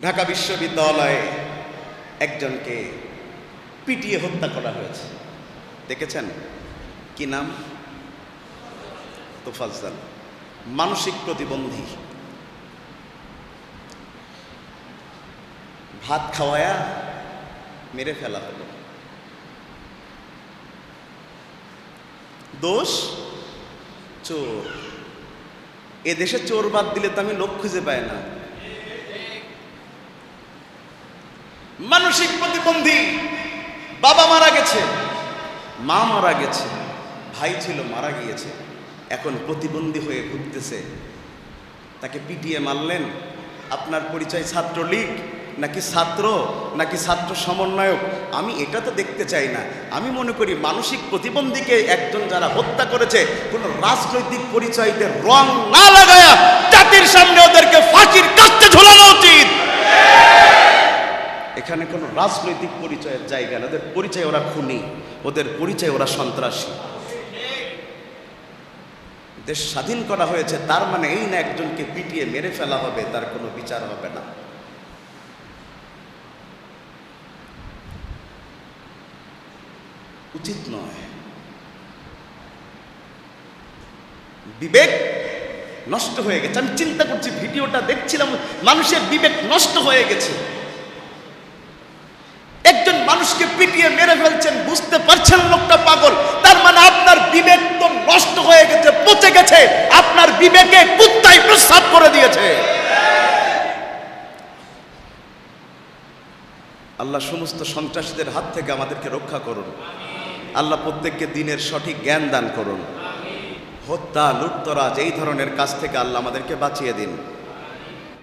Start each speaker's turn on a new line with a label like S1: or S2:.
S1: ঢাকা বিশ্ববিদ্যালয়ে একজনকে পিটিয়ে হত্যা করা হয়েছে, দেখেছেন? কি নাম? তোফাজ্জল। মানসিক প্রতিবন্ধী। ভাত খাওয়ায়া মেরে ফেলা হলো। দোষ চোর। এ দেশে চোর বাদ দিলে তো আমি লোক খুঁজে পাই না। মানসিক প্রতিবন্ধী, বাবা মারা গেছে, মা মারা গেছে, ভাই ছিল মারা গিয়েছে, এখন প্রতিবন্ধী হয়ে ঘুরতেছে। তাকে পিটিয়ে মারলেন। আপনার পরিচয় ছাত্রলীগ নাকি ছাত্র নাকি ছাত্র সমন্বয়ক, আমি এটা তো দেখতে চাই না। আমি মনে করি মানসিক প্রতিবন্ধীকে একজন যারা হত্যা করেছে, কোনো রাজনৈতিক পরিচয়দের রং না লাগায়া জাতির সামনে ওদেরকে ফাঁসির কাস্তে ঝোলানো উচিত। এখানে কোনো রাজনৈতিক পরিচয়ের জায়গা না। ওদের পরিচয় ওরা খুনি, ওদের পরিচয় ওরা সন্ত্রাসী। দেশ স্বাধীন করা হয়েছে, তার মানে এই না একজনকে পিটিয়ে মেরে ফেলা হবে, তার কোনো বিচার হবে না। উচিত নয়। বিবেক নষ্ট হয়ে গেছে। আমি চিন্তা করছি, ভিডিওটা দেখছিলাম, মানুষের বিবেক নষ্ট হয়ে গেছে। একজন মানুষকে পিটিয়ে মেরে ফেলছেন, বুঝতে পারছেন লোকটা পাগল, তার মানে আপনার বিবেক তো নষ্ট হয়ে গেছে, পচে গেছে। আপনার বিবেকে কুত্তায় প্রস্রাব করে দিয়েছে। আল্লাহ সমস্ত সন্ত্রাসীদের হাত থেকে আমাদেরকে রক্ষা করুন। আল্লাহ প্রত্যেককে দিনের সঠিক জ্ঞান দান করুন। হত্যা, লুটতরাজ এই ধরনের কাজ থেকে আল্লাহ আমাদেরকে বাঁচিয়ে দিন।